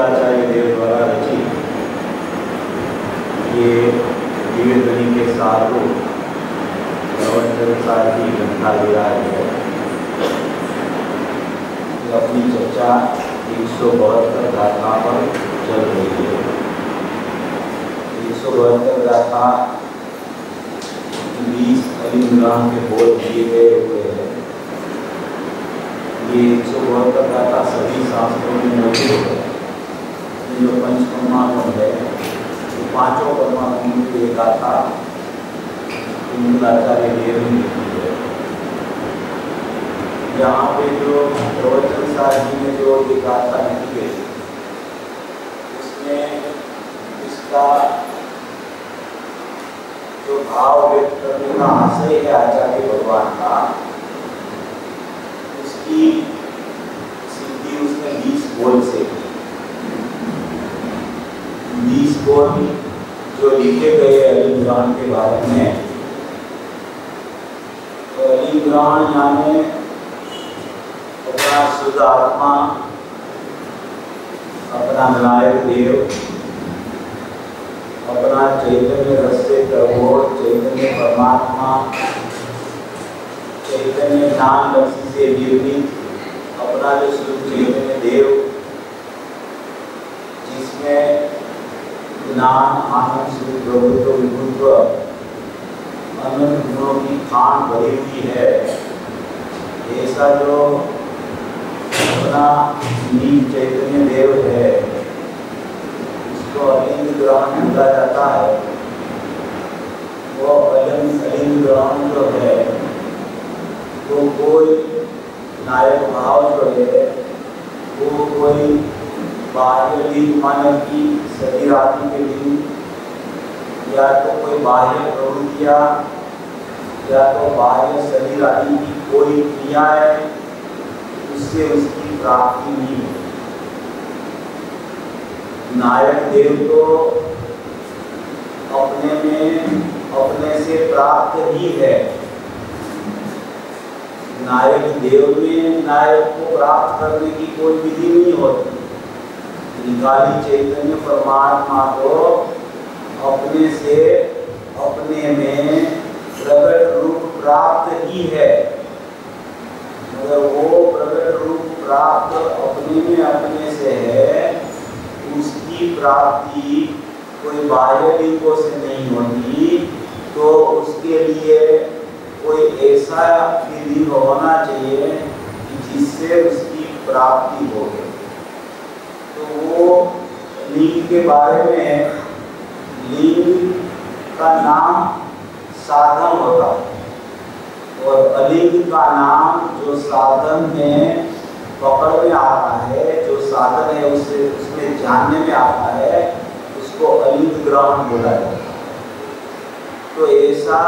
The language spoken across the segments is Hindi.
आचार्य देव द्वारा रचित ये दिव्य ध्वनि के साधु सारथी ग्रंथाधिराज है। अपनी चर्चा 172 गाथा पर चल रही है। 172 गाथा 20 अलिंग्राम के बोल दिए गए हुए हैं। ये 172 गाथा सभी शास्त्रों में मौजूद है। जो पंच परमात्मा है, तो पांचों परमात्मा की एक गाथा आचार्य देव ने लिखी है। यहाँ पे जो प्रवचन सारथी में जो ये गाथा लिखी गई, उसमें इसका जो भाव व्यक्त करने का आशय है आचार्य भगवान का, उसकी सिद्धि उसने 20 बोल से की। 20 बोल जो लिखे गए अलिंग्राण के बारे में, तो अलिंग्राण यानी अपना शुद्ध आत्मा, अपना विनायक देव, अपना चैतन्य रस से प्रभोर चैतन्य परमात्मा, चैतन्य ज्ञान लक्ष्य से निर्मित अपना जो शुद्ध चैतन्य देव, जिसमें ज्ञान आनंद सुख प्रभुत्व विभुत्व अनंत गुणों की खान भरी हुई है, ऐसा जो अपना नीम चैतन्य देव है, उसको अलिंग ग्रहण कहा जाता है। वो अलिंग ग्रहण जो है, वो कोई नायक भाव जो है, वो कोई बाह्य लिंग मानव की शरीर आदि के लिंग, या तो कोई बाह्य प्रवृत्तियाँ, या तो बाह्य शरीर आदि की कोई क्रिया है, उससे उसकी प्राप्ति नहीं है। नायक देव तो अपने में अपने से प्राप्त ही है। नायक देव में नायक को प्राप्त करने की कोई विधि नहीं होती। निकाली चैतन्य परमात्मा को अपने से अपने में प्रकट रूप प्राप्त ही है, मगर वो प्रकट रूप प्राप्त अपने में अपने से है, उसकी उसकी प्राप्ति कोई बाह्य लिंगों से नहीं होती, तो उसके लिए कोई ऐसा लिंग होना चाहिए कि जिससे उसकी प्राप्ति हो। तो वो लिंग के बारे में, लिंग का नाम साधन होता है और अलिंग का नाम जो साधन में पकड़ में आता है, जो साधन है उससे उसमें जानने में आता है, उसको अलिंग ग्रहण बोला जाता है। तो ऐसा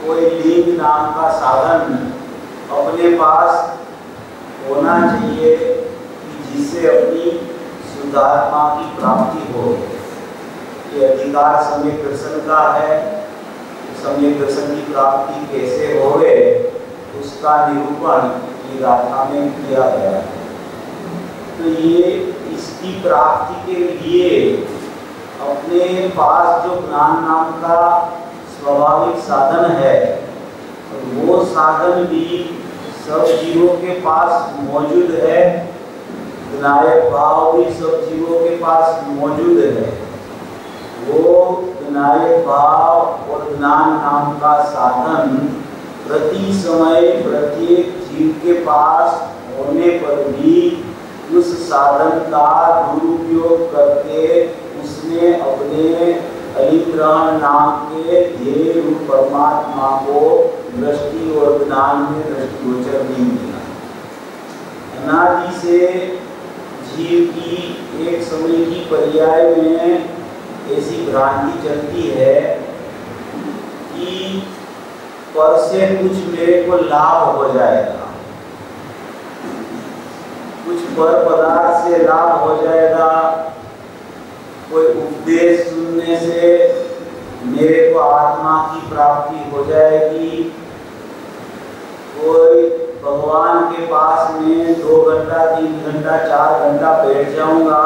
कोई लिंग नाम का साधन अपने पास होना चाहिए कि जिससे अपनी शुद्धात्मा की प्राप्ति हो। ये अधिकार सम्यक दर्शन का है। सम्यक दर्शन की प्राप्ति कैसे होवे उसका निरूपण ये गाथा में किया गया है। तो ये इसकी प्राप्ति के लिए अपने पास जो ज्ञान नाम का स्वाभाविक साधन है, वो साधन भी सब जीवों के पास मौजूद है। विनायक भाव भी सब जीवों के पास मौजूद है। वो विनायक भाव और ज्ञान नाम का साधन प्रति समय प्रत्येक जीव के पास होने पर भी उस साधन का दुरुपयोग करके उसने अपने अलिंग्रहण नाम के ध्येय रूप परमात्मा को दृष्टि और ज्ञान में दृष्टिगोचर नहीं किया। अनादि से जीव की एक समय की पर्याय में ऐसी भ्रांति चलती है कि पर से कुछ मेरे को लाभ हो जाएगा, कुछ पर पदार्थ से लाभ हो जाएगा, कोई उपदेश सुनने से मेरे को आत्मा की प्राप्ति हो जाएगी, कोई भगवान के पास में 2 घंटा 3 घंटा 4 घंटा बैठ जाऊंगा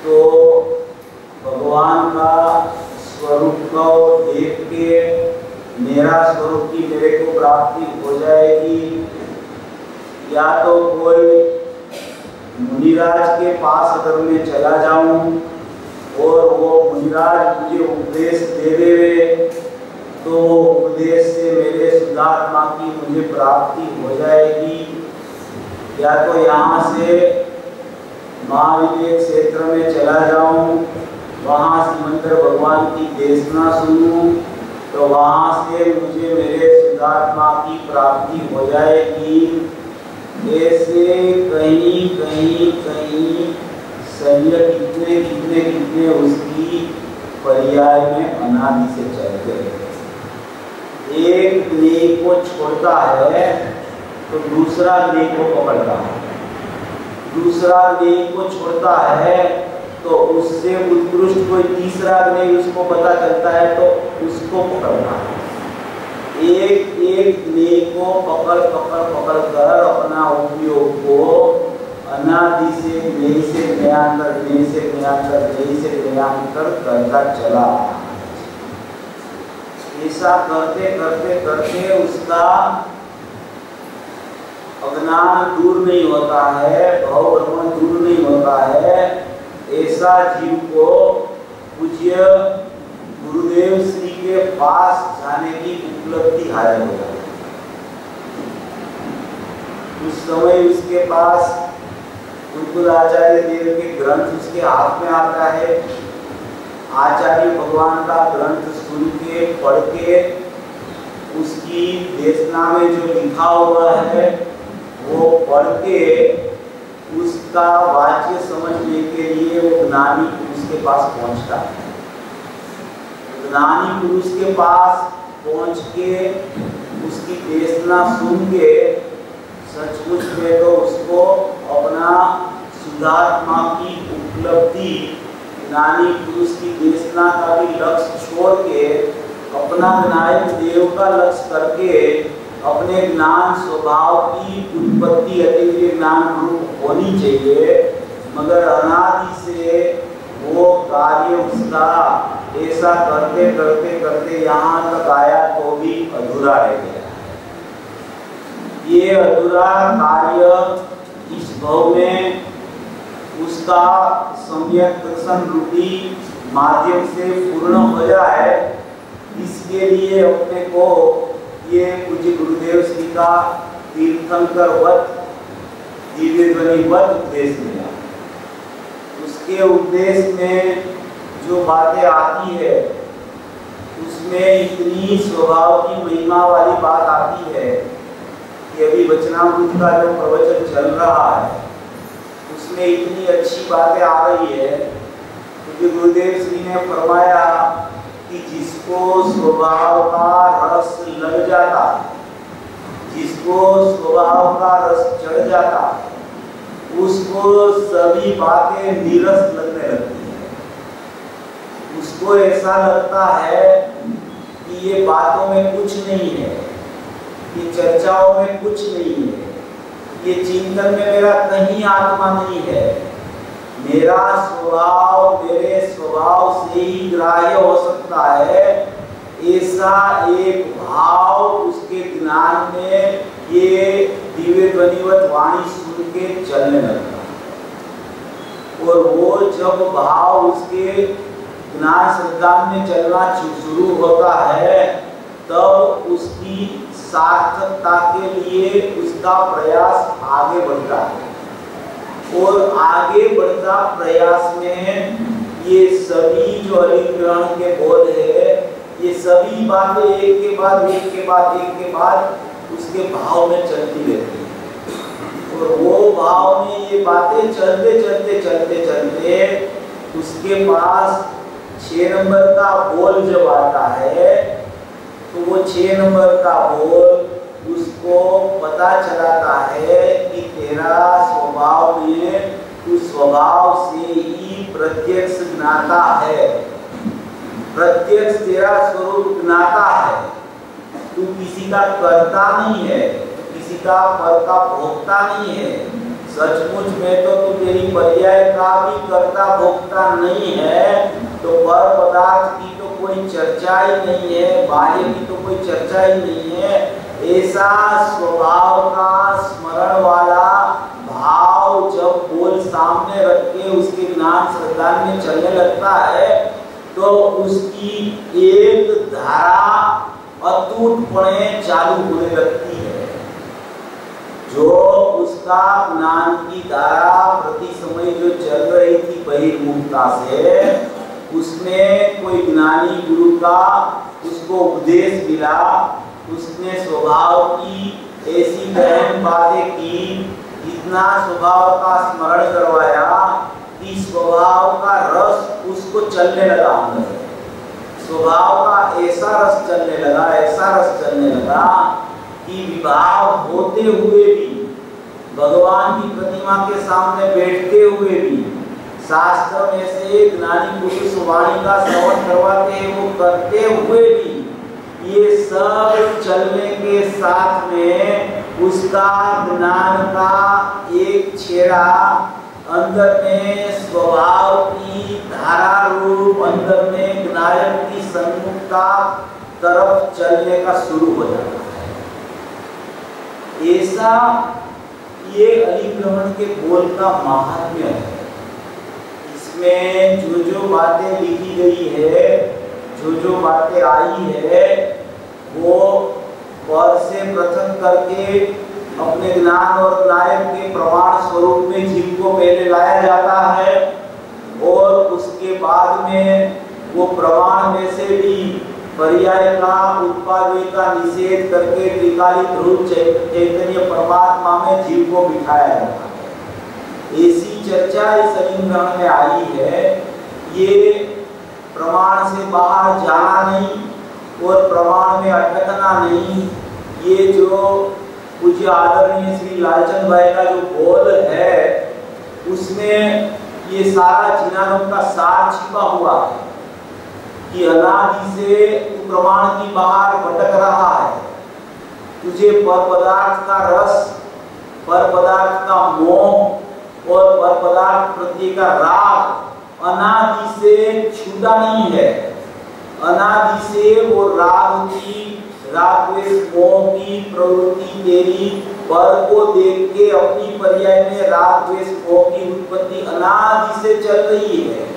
तो भगवान का स्वरूप को देख के मेरा स्वरूप की मेरे को प्राप्ति हो जाएगी। या तो कोई मुनिराज के पास अगर मैं चला जाऊं और वो मुनिराज मुझे उपदेश दे देवे तो उपदेश से मेरे शुद्धात्मा की मुझे प्राप्ति हो जाएगी। या तो यहाँ से महाविवेक क्षेत्र में चला जाऊं, वहाँ सिमंदर भगवान की देशना सुनूं तो वहाँ से मुझे मेरे शुद्धात्मा की प्राप्ति हो जाएगी। ऐसे कहीं कहीं कहीं शरीर कितने उसकी पर्याय में अनादि से चलते हैं। एक ज्ञेय को छोड़ता है तो दूसरा ज्ञेय को पकड़ता है, दूसरा ज्ञेय को छोड़ता है तो उससे उत्कृष्ट कोई तीसरा ज्ञेय उसको पता चलता है तो उसको पकड़ता है। एक एक ज्ञेय को पकड़ कर अपना उपयोग को अनादि से ज्ञेय से ज्ञानांतर, ज्ञेय से ज्ञानांतर, ज्ञेय से ज्ञानांतर करता चला। ऐसा करते करते करते उसका अज्ञान दूर नहीं होता है, भव भ्रमण दूर नहीं होता है। ऐसा जीव को पूज्य गुरुदेव श्री के पास जाने की उपलब्धि हासिल हो जाती है। उस समय उसके पास गुरुकुल आचार्य देव के ग्रंथ उसके हाथ में आता है। आचार्य भगवान का ग्रंथ सुन के पढ़ के उसकी देशना में जो लिखा हुआ है वो पढ़ के उसका वाच्य समझने के लिए वो ज्ञानी पुरुष के पास पहुंचता है। ज्ञानी पुरुष के पास पहुंच के उसकी देशना सुन के सचमुच में तो उसको अपना शुद्धात्मा की उपलब्धि, ज्ञानी पुरुष की देशना का भी लक्ष्य छोड़ के अपना विनायक देव का लक्ष्य करके अपने ज्ञान स्वभाव की उत्पत्ति अतीन्द्रिय ज्ञान रूप होनी चाहिए, मगर अनादि से वो कार्य उसका ऐसा करते करते करते यहाँ तक आया तो भी अधूरा रह गया। ये अधूरा कार्य इस भव में उसका सम्यक दर्शन रूपी माध्यम से पूर्ण हो जाए, इसके लिए अपने को ये पूज्य गुरुदेव श्री का तीर्थंकर वत दिव्य ध्वनि वत उपदेश मिला। उसके उपदेश में जो बातें आती है उसमें इतनी स्वभाव की महिमा वाली बात आती है कि अभी वचनामृत का जो प्रवचन चल रहा है उसमें इतनी अच्छी बातें आ रही है। क्योंकि गुरुदेव श्री ने फरमाया कि जिसको स्वभाव का रस लग जाता, जिसको स्वभाव का रस चढ़ जाता, उसको सभी बातें नीरस लगने लगती है। उसको ऐसा लगता है कि ये बातों में कुछ नहीं है, ये चर्चाओं में कुछ नहीं है, ये चिंतन में मेरा कहीं आत्मा नहीं है, मेरा स्वभाव मेरे स्वभाव से ही ग्राह्य हो सकता है, ऐसा एक भाव उसके ज्ञान में ये दिव्य ध्वनिवत वाणी सुन के चलने लगता है। और वो जब भाव उसके ज्ञान श्रद्धा में चलना शुरू होता है तब उसकी सार्थकता के लिए उसका प्रयास आगे बढ़ता है। और आगे बढ़ता प्रयास में ये सभी जो अधिग्रहण के बोध है, ये सभी बातें एक के बाद एक के बाद एक के बाद उसके भाव में चलती रहती है। और वो भाव में ये बातें चलते चलते चलते चलते उसके पास 6 नंबर का बोल जब आता है तो वो 6 नंबर का बोल उसको पता चलाता है कि तेरा स्वभाव में तू स्वभाव से ही प्रत्यक्ष ज्ञाता है, प्रत्यक्ष तेरा स्वरूप ज्ञाता है। तू किसी का कर्ता नहीं है, किसी का फल का भोक्ता नहीं है। सचमुच में तो तू तेरी पर्याय का भी कर्ता भोक्ता नहीं है। तो पर पदार्थ की तो कोई चर्चा ही नहीं है, बाह्य की तो कोई चर्चा ही नहीं है। ऐसा स्वभाव का स्मरण वाला भाव जब बोल सामने रख के उसके ज्ञान श्रद्धा में चलने लगता है तो उसकी एक धारा अटूटपणे चालू होने लगती है। जो उसका ज्ञान की धारा प्रति समय जो चल रही थी बहिर्मुखता से, उसमें कोई ज्ञानी गुरु का उसको उपदेश मिला, उसने स्वभाव की ऐसी गहन बातें की, इतना स्वभाव का स्मरण करवाया कि स्वभाव का रस उसको चलने लगा अंदर। स्वभाव का ऐसा रस चलने लगा, ऐसा रस चलने लगा कि विवाह होते हुए भी, भगवान की प्रतिमा के सामने बैठते हुए भी, शास्त्र में से ज्ञानी पुरुष वाणी का श्रवण करवाते हैं वो करते हुए भी, ये सब चलने के साथ में उसका ज्ञान का एक छेड़ा अंदर में स्वभाव की धारा रूप अंदर में ज्ञान की सन्मुखता तरफ चलने का शुरू हो जाता है। ऐसा ये अधिग्रहण के बोल का महात्म्य है। इसमें जो जो बातें लिखी गई है, जो जो बातें आई है, वो पर से प्रथम करके अपने ज्ञान और ज्ञान के प्रमाण स्वरूप में जीव को पहले लाया जाता है और उसके बाद में वो प्रमाण में से भी पर्याय का उत्पादन का निषेध करके त्रिकालिक ध्रुव चैतन्य परमात्मा में जीव को बिठाया जाता है। ऐसी चर्चा इस अधिग्रहण में आई है। ये प्रमाण से बाहर जाना नहीं और प्रमाण में अटकना नहीं। ये जो पूज्य आदरणीय श्री लालचंद भाई का जो बोल है उसमें ये सारा जिनानों का सार छिपा हुआ है कि अनादि से तू प्रमाण की बाहर भटक रहा है। तुझे पर पदार्थ का रस, पर पदार्थ का मोह और पर पदार्थ प्रति का राग अनादि से छूटा नहीं है। अनादि से वो राग की, राग मोह की प्रवृत्ति तेरी पर को देख के अपनी पर्याय में राग द्वेष मोह की उत्पत्ति अनादि से चल रही है।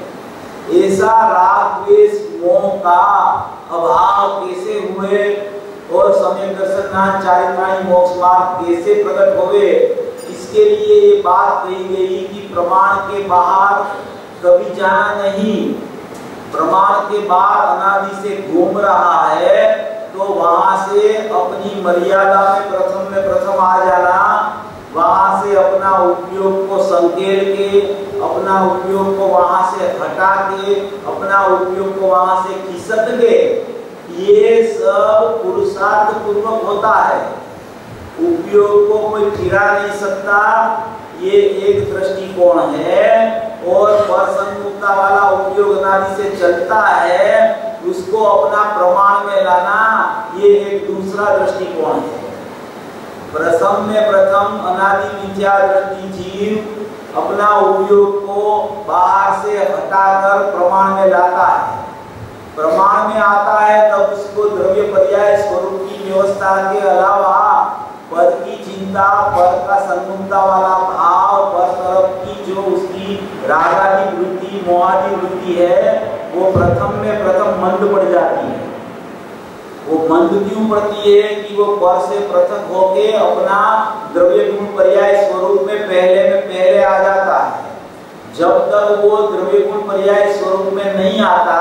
ऐसा राग द्वेष मोह का अभाव कैसे हुए और सम्यक दर्शन ज्ञान चारित्र्य मोक्ष मार्ग कैसे प्रकट हुए, इसके लिए ये बात कही गई कि प्रमाण के बाहर कभी जाना नहीं। प्रमाण के बाहर अनादि से घूम रहा है तो वहां से अपनी मर्यादा में प्रथम आ जाना, वहां से अपना उपयोग को संकेल के, अपना उपयोग को वहां से हटा के, अपना उपयोग को वहां से खिसक के, ये सब पुरुषार्थ पूर्वक होता है। उपयोग को कोई फिरा नहीं सकता, ये एक दृष्टिकोण है। और परसन्मुक्ता वाला उपयोग अनादि से चलता है, उसको अपना प्रमाण में लाना, ये एक दूसरा दृष्टिकोण है। प्रथम में प्रथम अनादि मिथ्या दृष्टि जीव अपना उपयोग को बाहर से हटाकर प्रमाण में लाता है। प्रमाण में आता है तब उसको द्रव्य पर्याय स्वरूप की व्यवस्था के अलावा पद की चिंता, पद का सन्मुक्ता वाला भाव, पर तरफ की जो उसकी रागादि वृत्ति मोहादि वृत्ति है, वो प्रथम में प्रथम मंद पड़ जाती है। वो मंद क्यों पड़ती है कि वो पर से पृथक होके अपना द्रव्य गुण पर्याय स्वरूप में पहले आ जाता है। जब तक वो द्रव्य गुण पर्याय स्वरूप में नहीं आता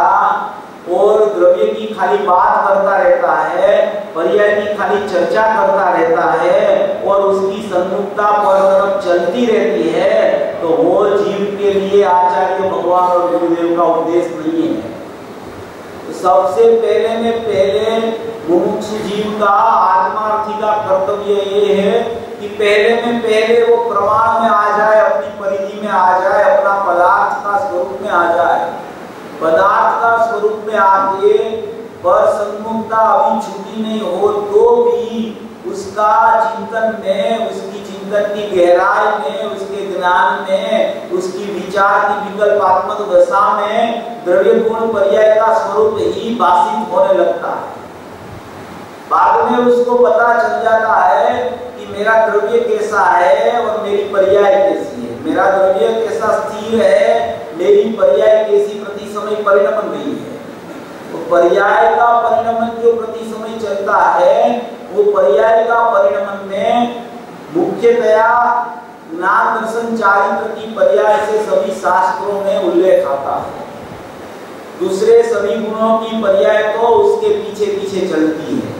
और द्रव्य की खाली बात करता रहता है, पर्याय की खाली चर्चा करता रहता है और उसकी सन्मुक्ता पर तरफ चलती रहती है, तो वो जीव के लिए आचार्य भगवान और गुरुदेव का उपदेश नहीं है। तो सबसे पहले मुमुक्षु जीव का आत्मार्थी का कर्तव्य ये है कि पहले वो प्रमाण में आ जाए, अपनी परिधि में आ जाए, अपना पदार्थ का स्वरूप में आ जाए। पदार्थ का स्वरूप में आके पर सन्मुक्ता अभी छूटी नहीं हो तो भी उसका चिंतन में, उसकी चिंतन की गहराई में, उसके ज्ञान में, उसकी विचार की विकल्पात्मक दशा में द्रव्य गुण पर्याय का स्वरूप ही भाषित होने लगता है। बाद में उसको पता चल जाता है कि मेरा द्रव्य कैसा है और मेरी पर्याय कैसी है, मेरा द्रव्य कैसा स्थिर है, मेरी पर्याय कैसी प्रति समय परिणमन गई है। तो पर्याय का परिणमन जो प्रति समय चलता है, वो पर्याय का परिणमन में मुख्यतया ज्ञान दर्शन चारित्र की पर्याय से सभी शास्त्रों में उल्लेख आता है। दूसरे सभी गुणों की पर्याय तो उसके पीछे पीछे चलती है,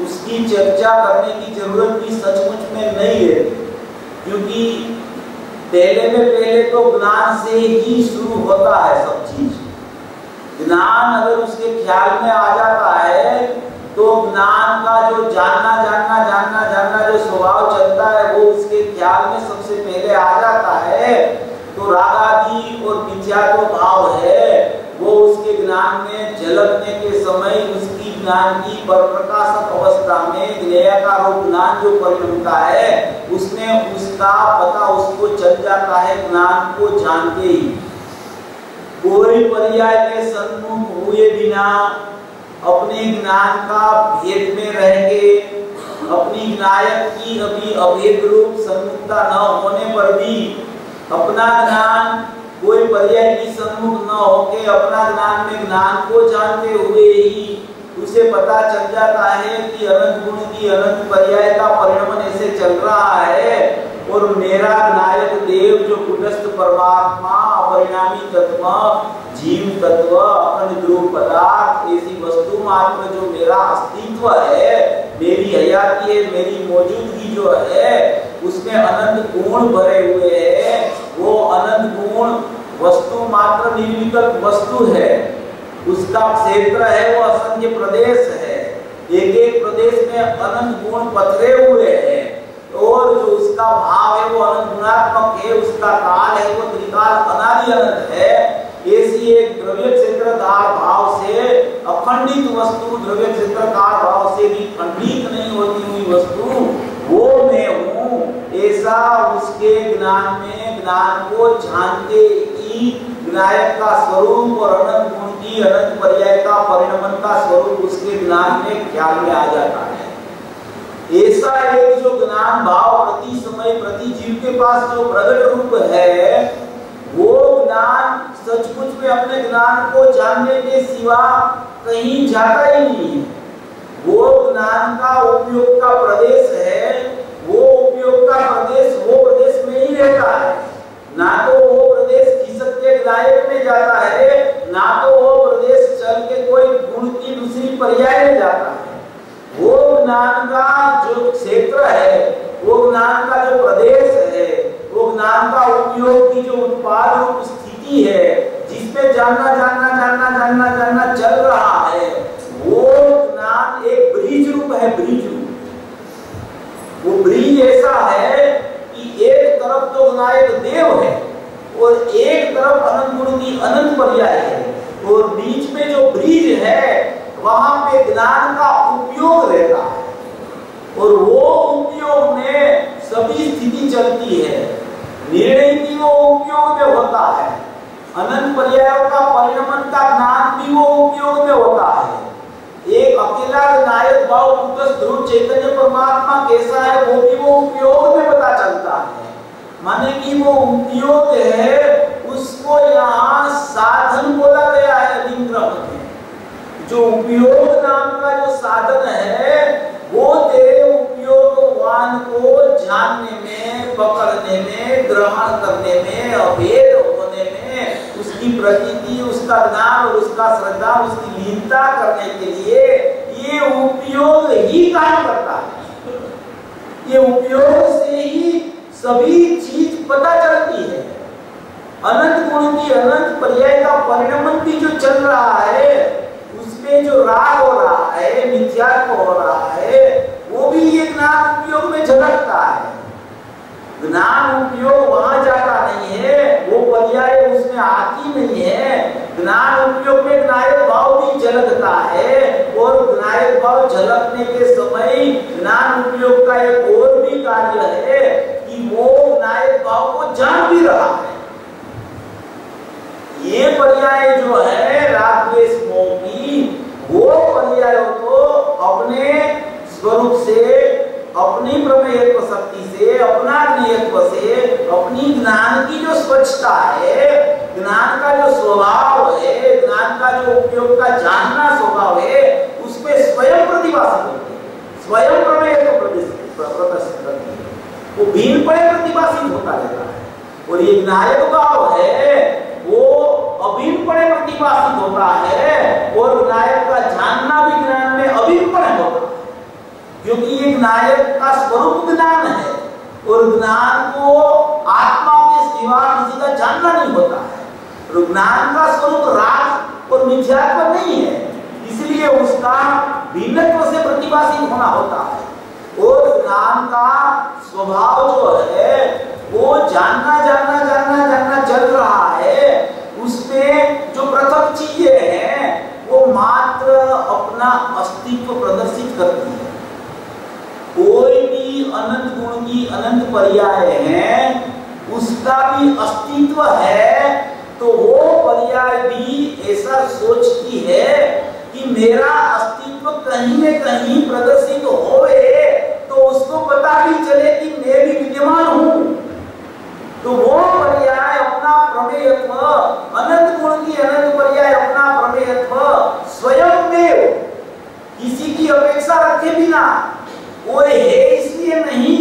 उसकी चर्चा करने की जरूरत भी सचमुच में नहीं है, क्योंकि पहले तो ज्ञान से ही शुरू होता है सब चीज। ज्ञान अगर उसके ख्याल में आ जाता है तो ज्ञान का जो जानना जो स्वभाव चलता है वो उसके ख्याल में सबसे पहले आ जाता है। तो रागादि और मिथ्यात्व भाव है वो उसके ज्ञान में झलकने के समय उसकी ज्ञान की प्रकाशक अवस्था में ज्ञेयाकारों ज्ञान जो परिणमता है उसमें उसका पता उसको चल जाता है। ज्ञान को जानते ही कोई पर्याय के सन्मुख हुए बिना अपने ज्ञान का भेद में रह के अपनी ज्ञायक की अभी अभेद रूप सन्मुखता न होने पर भी अपना ज्ञान कोई पर्याय की सन्मुख न होके अपना ज्ञान में ज्ञान को जानते हुए ही उसे पता चल जाता है कि अनंत गुण की अनंत पर्याय का परिणमन ऐसे चल रहा है और मेरा नायक देव जो कुटस्थ परमात्मा अपरिणामी तत्व जीव तत्व अखंड ध्रुव पदार्थ ऐसी वस्तु मात्र जो मेरा अस्तित्व है, मेरी हयाती है, मेरी मौजूदगी जो है उसमें अनंत गुण भरे हुए हैं। वो अनंत गुण वस्तु मात्र निर्विकल्प वस्तु है, उसका क्षेत्र है वो असंख्य प्रदेश है, एक एक प्रदेश में अनंत गुण पथरे हुए हैं और जो उसका भाव है वो अनंत गुणात्मक है, उसका काल है वो त्रिकाल अनादि अनंत है। ऐसी एक द्रव्य क्षेत्रकार भाव से अखंडित वस्तु, द्रव्य क्षेत्रकार भाव से भी खंडित नहीं होती हुई वस्तु वो मैं हूँ, ऐसा उसके ज्ञान में ज्ञान को जानते ही विनायक का स्वरूप और अनंत गुण की अनंत पर्याय का परिणमन का स्वरूप उसके ज्ञान में ख्याल में आ जाता है। ऐसा एक जो ज्ञान भाव प्रति समय प्रति जीव के पास जो प्रकट रूप है, वो ज्ञान सचमुच में अपने ज्ञान को जानने के सिवा कहीं जाता ही नहीं है। वो ज्ञान का उपयोग का प्रदेश है, वो उपयोग का प्रदेश वो प्रदेश में ही रहता है। ना तो वो प्रदेश खिसक के गायब में जाता है, ना तो वो प्रदेश चल के कोई गुण की दूसरी पर्याय में जाता है। वो ज्ञान का जो क्षेत्र है, वो ज्ञान का जो प्रदेश है, वो ज्ञान का उपयोग की जो उत्पाद रूप स्थिति है, जिसमें जानना जानना जानना जानना जानना चल रहा है, वो ज्ञान एक ब्रिज रूप है। ब्रिज रूप वो ब्रिज ऐसा है कि एक तरफ तो विनायक देव है और एक तरफ अनंत गुण की अनंत पर्याय है, और बीच में जो ब्रिज है वहां पे ज्ञान का उपयोग रहता है, और वो उपयोग में सभी स्थिति चलती है। निर्णय भी वो उपयोग में होता है, अनंत पर्यायों का परिणमन का ज्ञान भी वो उपयोग में होता है। एक अकेला नायक भाव कुटस्थ ध्रुव चैतन्य परमात्मा कैसा है, वो भी वो उपयोग में पता चलता है। माने कि वो उपयोग है, उसको यहाँ साधन बोला गया है। लिंग्रम में जो उपयोग नाम का जो साधन है, वो तेरे उपयोगवान को जानने में, पकड़ने में, ग्रहण करने में, अभेद होने में, उसकी प्रतीति, उसका ज्ञान और उसका श्रद्धा, उसकी लीनता करने के लिए ये उपयोग ही काम करता है। ये उपयोग से ही सभी चीज पता चलती है। अनंत गुण की अनंत पर्याय का परिणमन भी जो चल रहा है, उसमें जो राग हो रहा है, मिथ्यात्व हो रहा है, वो भी ये ज्ञान उपयोग में झलकता है। ज्ञान उपयोग वहां जाता नहीं है, वो पर्याय उसमें आती नहीं है। ज्ञान उपयोग में ज्ञायक भाव भी झलकता है, और ज्ञायक भाव झलकने के समय ज्ञान उपयोग का एक और भी कार्य है कि वो ज्ञायक भाव को जान भी रहा है। ये पर्याय जो है राग द्वेष मोह की, वो पर्यायों को अपने स्वरूप से, अपनी प्रमेयत्व शक्ति से, अपना ज्ञेयत्व से, अपनी ज्ञान की जो स्वच्छता है, ज्ञान का जो स्वभाव है, ज्ञान का जो उपयोग का जानना स्वभाव है, उसमें स्वयं प्रतिभाषित होते हैं, स्वयं प्रमेयत्व प्रदर्शित करते हैं। वो भिन्नपणे प्रतिभाषित होता रहता है। और ये ज्ञायक भाव है, वो अभिन्नपणे प्रतिभाषित होता है, और ज्ञायक का जानना भी ज्ञान में अभिन्नपणे होता है, क्योंकि ये ज्ञायक का स्वरूप ज्ञान है, और ज्ञान को आत्मा के सिवा किसी का जानना नहीं होता है। और ज्ञान का स्वरूप राग और मिथ्यात्व नहीं है, इसलिए उसका भिन्नत्व से प्रतिभाषित होना होता है। और ज्ञान का स्वभाव जो है, वो जानना जानना जानना जानना चल रहा है, उसमें जो पृथक चीजें हैं, वो मात्र अपना अस्तित्व प्रदर्शित करती है। कोई भी अनंत गुण की अनंत पर्याय है, उसका भी अस्तित्व है, तो वो पर्याय भी ऐसा सोचती है कि मेरा अस्तित्व कहीं न कहीं प्रदर्शित होवे, तो उसको पता भी चले कि मैं भी विद्यमान हूं। तो वो पर्याय अपना प्रमेयत्व, अनंत गुण की अनंत पर्याय अपना प्रमेयत्व स्वयं में किसी की अपेक्षा रखे बिना, वो है इसलिए नहीं,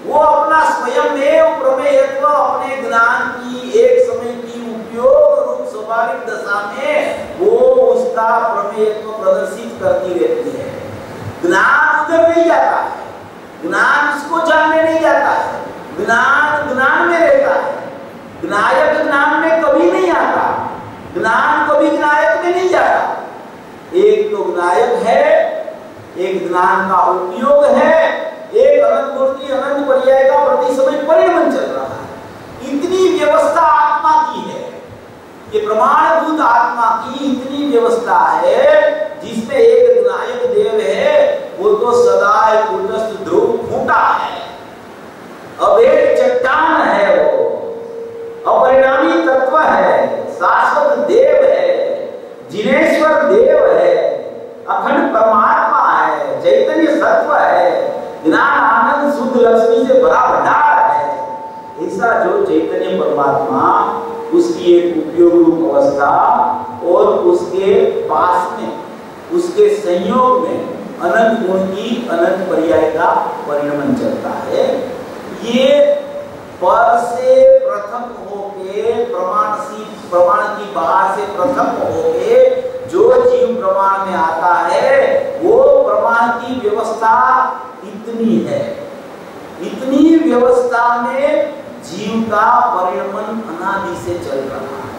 वो अपना स्वयं में प्रमेयत्व अपने ज्ञान की एक समय की उपयोग रूप स्वाभाविक दशा में वो उसका प्रमेयत्व प्रदर्शित करती रहती है। ज्ञान उधर नहीं जाता है, ज्ञान उसको जानने नहीं जाता है, ज्ञान ज्ञान में रहता है। ज्ञायक ज्ञान में कभी नहीं आता, ज्ञान कभी ज्ञायक में नहीं जाता। एक तो ज्ञायक है, एक ज्ञान का उपयोग है, एक अनंत गुण की अनंत पर्याय का प्रति समय परिणमन चल रहा है। इतनी व्यवस्था आत्मा की है, ये प्रमाणभूत आत्मा की इतनी व्यवस्था है, जिसमें एक ज्ञायक देव है, वो तो सदा कूटस्थ ध्रुव खूंटा है, अभेद चट्टान है, वो अपरिणामी तत्व है, शाश्वत देव है, जिनेश्वर देव है, अखंड परमात्मा है, चैतन्य सत्व है, ज्ञान आनंद शुद्ध लक्ष्मी से भरा भंडार है। ऐसा जो चैतन्य परमात्मा, उसकी एक उपयोग रूप अवस्था और उसके पास में, उसके संयोग में अनंत गुण की अनंत पर्याय का परिणमन चलता है। ये पर से प्रथम होके प्रमाण की बाहर से प्रथम होके जो जीव प्रमाण में आता है, वो प्रमाण की व्यवस्था इतनी है, इतनी व्यवस्था में जीव का परिणमन अनादि से चल रहा है।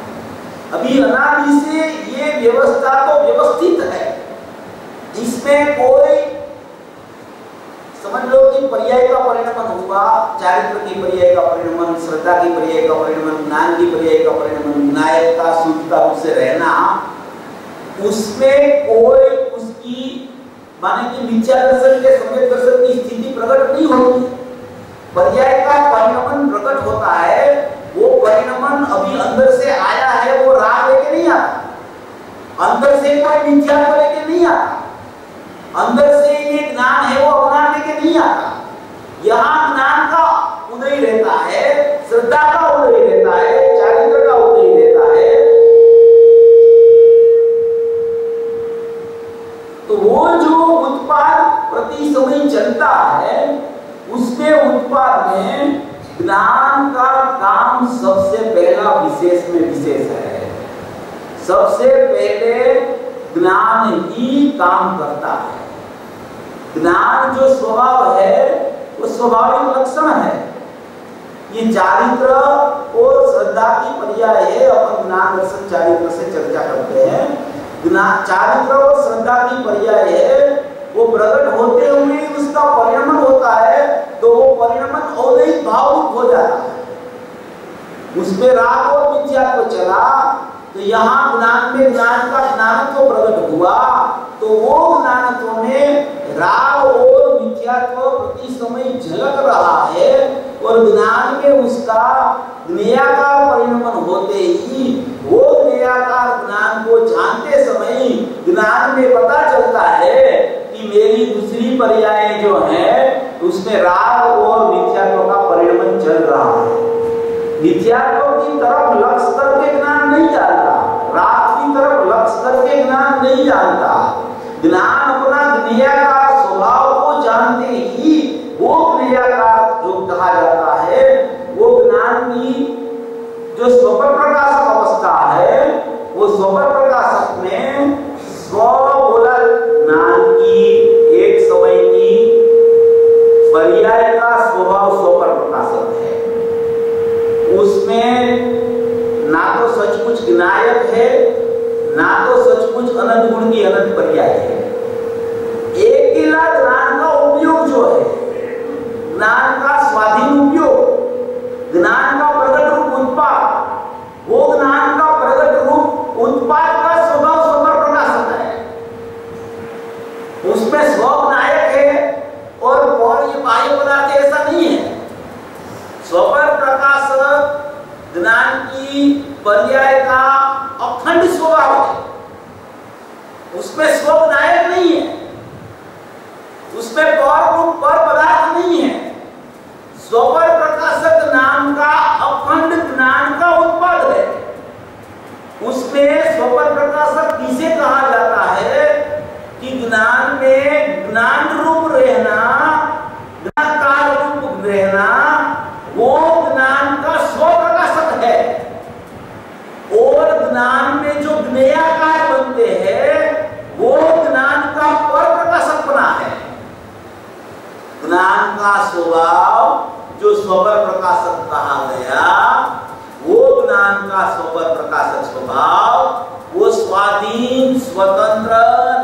अभी अनादि से ये व्यवस्था तो व्यवस्थित है, इसमें कोई समझ लो कि पर्याय का परिणमन हुआ, चारित्र की पर्याय का परिणमन, श्रद्धा की पर्याय का परिणमन, ज्ञान की पर्याय का परिणमन, विनायकता शुद्धता से रहना, उसमें कोई उसकी माने कि मिथ्या दर्शन के सम्यक दर्शन की स्थिति प्रकट नहीं होती। पर्याय का परिणमन प्रकट होता है, वो परिणमन अभी अंदर से आया है, वो राग लेके नहीं आता, अंदर से कोई मिथ्या को लेके नहीं आता, अंदर से ये ज्ञान है वो अज्ञान लेके नहीं आता। यहाँ ज्ञान का उदय रहता है, श्रद्धा का उदय रहता है, चारित्र का उदय रहता है। तो वो जो उत्पाद प्रति समय चलता है, उसके उत्पाद में ज्ञान का काम सबसे पहला विशेष में विशेष है। सबसे पहले ज्ञान ही काम करता है। ज्ञान जो स्वभाव है वो स्वाभाविक लक्षण है। ये चारित्र और श्रद्धा की पर्याय है। अपन ज्ञान दर्शन चारित्र से चर्चा करते हैं। ज्ञान चारित्र और श्रद्धा की पर्याय है, वो प्रकट होते हुए उसका परिणमन होता है, तो वो परिणमन औदैहिक भाव हो जाता है। उसमें राग और मिथ्यात्व चला, तो यहाँ ज्ञान में ज्ञान का ज्ञानत्व प्रकट हुआ, तो वो ज्ञानत्व में राग और मिथ्यात्व प्रति समय झलक रहा है, और ज्ञान में उसका ज्ञेयाकार परिणमन होते ही वो ज्ञेयाकार ज्ञान को जानते समय ज्ञान में पता चलता है कि मेरी दूसरी पर्याय जो है उसमें राग और मिथ्यात्व का परिणमन चल रहा है। मिथ्यात्व की तरफ लक्ष्य करके ज्ञान नहीं जानता, राग की तरफ लक्ष्य करके ज्ञान नहीं जानता। ज्ञान अपना ज्ञेयाकार स्वभाव को जानते ही वो ज्ञेयाकार जो कहा जाता है, वो ज्ञान की जो स्वपर प्रकाशक अवस्था है, वो स्वपर प्रकाशक में स्व बोला ज्ञान की एक समय की पर्याय का स्वभाव स्वपर प्रकाशक है। उसमें ना तो सचमुच ज्ञायक है, ना तो सचमुच अनंत गुण की अनंत पर्याय है। एक ही ज्ञान का उपयोग जो है, ज्ञान का स्वाधीन उपयोग, ज्ञान का प्रकट रूप उत्पाद, वो ज्ञान का प्रकट रूप उत्पाद का स्वभाव स्वपर प्रकाशक है। उसमें स्वनायक है और ये बाह्य पदार्थ ऐसा नहीं है। स्वपर प्रकाशक ज्ञान की पर्याय का अखंड स्वभाव है, उसमें स्वनायक नहीं है, उसमें पर रूप पर पदार्थ नहीं है। स्वपर प्रकाशक नाम का अखंड ज्ञान का उत्पाद है। उसमें स्वपर प्रकाशक किसे कहा जाता है कि ज्ञान में ज्ञान रूप रहना, ज्ञानकार रूप रहना, वो ज्ञान का स्वप्रकाशक है। और ज्ञान में जो ज्ञेयाकार बनते हैं, वो ज्ञान का पर प्रकाशक बना है। ज्ञान का स्वभाव जो स्वपर प्रकाशक कहा गया, वो ज्ञान का स्वपर प्रकाशक स्वभाव, वो स्वाधीन स्वतंत्र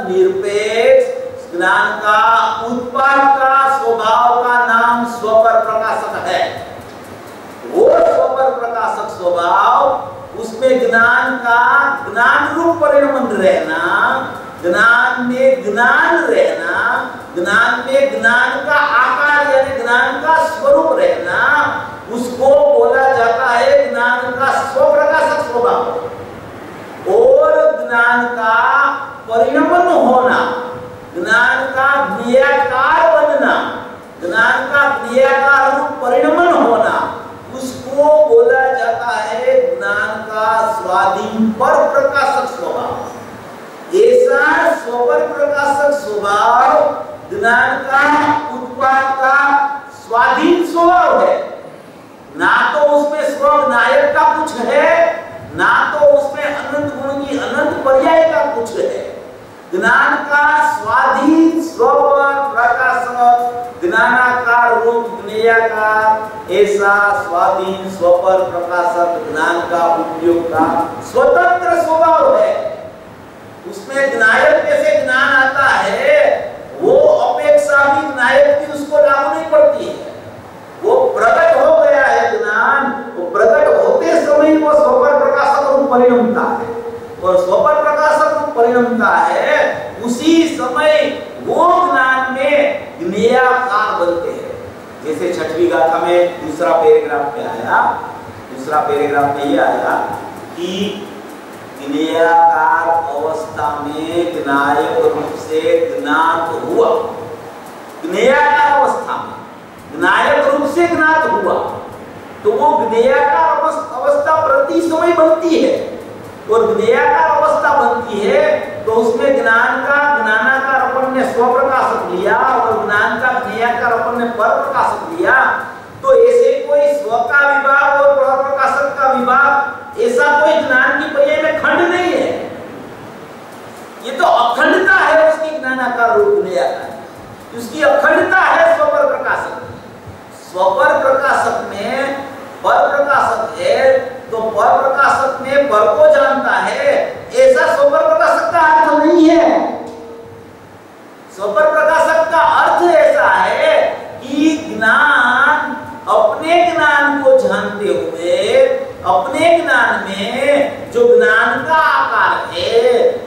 निरपेक्ष ज्ञान का उत्पाद का स्वभाव का नाम स्वपर प्रकाशक है। वो स्वपर प्रकाशक स्वभाव, उसमें ज्ञान का ज्ञान रूप परिणमन रहना, ज्ञान में ज्ञान रहना, ज्ञान में ज्ञान का आकार यानी ज्ञान का स्वरूप रहना, उसको बोला जाता है ज्ञान का स्वप्रकाशक स्वभाव। और ज्ञान का परिणमन होना, ज्ञान का ज्ञेयाकार बनना, ज्ञान का क्रियाकार रूप परिणमन होना, उसको बोला जाता है ज्ञान का स्वाधीन पर प्रकाशक स्वभाव। ऐसा स्वपर प्रकाशक स्वभाव ज्ञान का उत्पाद का स्वाधीन स्वभाव है। ना तो उसमें स्वनायक का कुछ है, ना तो उसमें अनंत गुण की अनंत पर्याय का कुछ है। ज्ञान का स्वाधीन स्वपर प्रकाशक ज्ञानाकार रूप ज्ञेयाकार, ऐसा स्वाधीन स्वपर प्रकाशक ज्ञान का उपयोग का स्वतंत्र स्वभाव है। उसमें ज्ञायक कैसे ज्ञान आता है, वो अपेक्षा भी ज्ञायक की उसको लागू नहीं पड़ती है। वो प्रकट हो गया है ज्ञान, वो प्रकट होते समय वो स्वपर प्रकाशक रूप परिणमता है, और स्वपर प्रकाशक रूप परिणमता है उसी समय वो ज्ञान में ज्ञेयाकार बनते हैं। जैसे छठवीं गाथा में दूसरा पैराग्राफ में आया, दूसरा पैराग्राफ में ये आया कि ज्ञेयाकार अवस्था में ज्ञायक रूप से ज्ञात हुआ। ज्ञेयाकार अवस्था में ज्ञायक रूप से ज्ञात हुआ तो वो ज्ञेयाकार अवस्था प्रति समय बनती है, और ज्ञेयाकार अवस्था बनती है तो उसमें ज्ञान का ज्ञानाकार अपन ने स्वप्रकाशक लिया और ज्ञान का ज्ञेयाकार अपन ने पर प्रकाशक लिया। तो ऐसे कोई स्व का विभाग और पर प्रकाशक का विभाग, ऐसा कोई ज्ञान की पर्याय में खंड नहीं है। ये तो अखंडता है उसकी ज्ञानाकार रूप ज्ञेयाकार, उसकी अखंडता है स्वपर प्रकाशक। स्वपर प्रकाशक में पर प्रकाशक है तो पर प्रकाशक में पर को जानता है, ऐसा स्वपर प्रकाशक का अर्थ नहीं है। स्वपर प्रकाशक का अर्थ ऐसा है कि ज्ञान अपने ज्ञान को जानते हुए अपने ज्ञान में जो ज्ञान का आकार है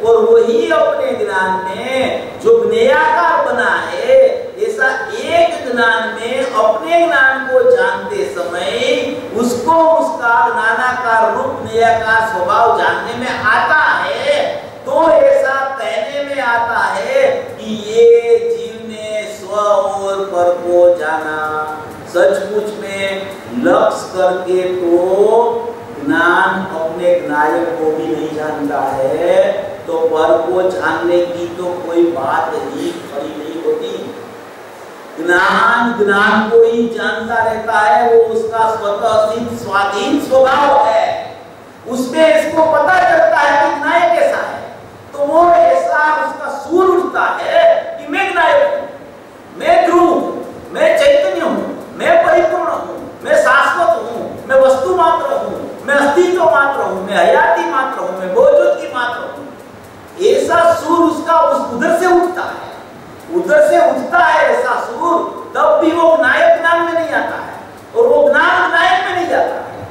और वही अपने ज्ञान में जो ज्ञेयाकार बना है, ऐसा एक ज्ञान में अपने ज्ञान को जानते समय उसको उसका ज्ञानाकार रूप ज्ञेयाकार स्वभाव जानने में आता है। तो ऐसा कहने में आता है कि ये जीव ने स्व और पर को जाना। सचमुच में लक्ष्य करके तो ज्ञान अपने ज्ञायक को भी नहीं जानता है, तो पर को जानने की तो कोई बात ही खड़ी नहीं होती। ज्ञान ज्ञान को ही जानता रहता है, वो उसका स्वतः सिद्ध स्वाधीन स्वभाव है। उसमें इसको पता चलता है कि ज्ञायक कैसा है, तो वो ऐसा उसका सूर उठता है कि मैं ज्ञायक हूं, मैं ध्रुव हूं, मैं चैतन्य हूं, मैं परिपूर्ण हूं, मैं शाश्वत हूं, मैं वस्तु मात्र हूं, मैं अस्तित्व मात्र हूं, मैं हयाती मात्र हूं, मैं मौजूदगी मात्र हूं। ऐसा सूर उसका उधर से उठता है, उधर से उठता है ऐसा सूर, तब भी वो ज्ञायक ज्ञान में नहीं आता है, और वो ज्ञान ज्ञायक में नहीं जाता है।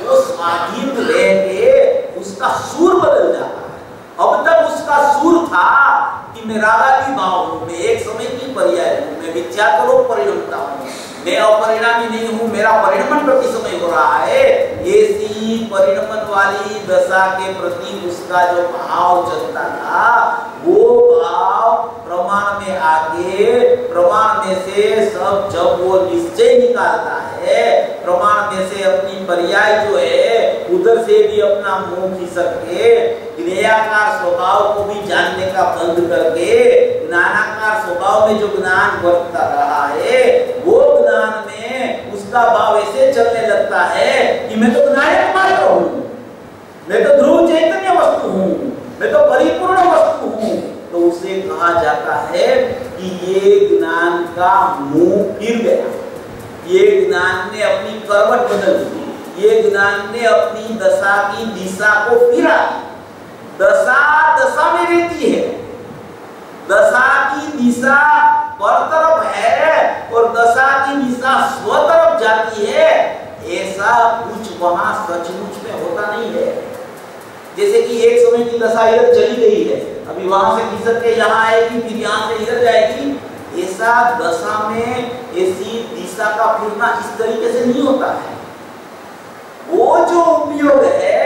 वो स्वाधीन रह के उसका सूर बदल जाता है। अब तक उसका सूर था कि मैं रागादी भाव हूं, मैं एक समय की पर्याय हूं, मैं विद्यात्मक परिणमता हूं, मैं अपरिणामी नहीं हूं, मेरा परिणमन प्रति समय हो रहा है। ऐसी परिणमन वाली दशा के प्रति उसका जो भाव चलता था, वो भाव प्रमाण में आके प्रमाण में से सब जब वो निश्चय निकालता है, प्रमाण में से अपनी पर्याय जो है उधर से भी अपना मुंह खिसक के ज्ञेयाकार स्वभाव को भी जानने का बंद करके ज्ञानाकार स्वभाव में जो ज्ञान बरतता रहा है, वो ज्ञान में उसका भाव ऐसे चलने लगता है कि मैं तो ज्ञायक मात्र हूं, मैं तो ध्रुव चैतन्य वस्तु हूं, मैं तो परिपूर्ण वस्तु हूं। तो उसे कहा जाता है कि ये ज्ञान का मुंह फिर गया, ये ज्ञान ने अपनी करवट बदल दी, ये ज्ञान ने अपनी दशा की दिशा को फिरा। दशा दशा में रहती है, दशा की दिशा पर तरफ है और दशा की दिशा स्व तरफ जाती है, ऐसा कुछ वहां सचमुच में होता नहीं है। जैसे कि एक समय की दशा इधर चली गई है, अभी वहां से खिसक के यहाँ आएगी, फिर यहाँ से इधर जाएगी, ऐसा दशा में ऐसी दिशा का फिरना इस तरीके से नहीं होता है। वो जो उपयोग है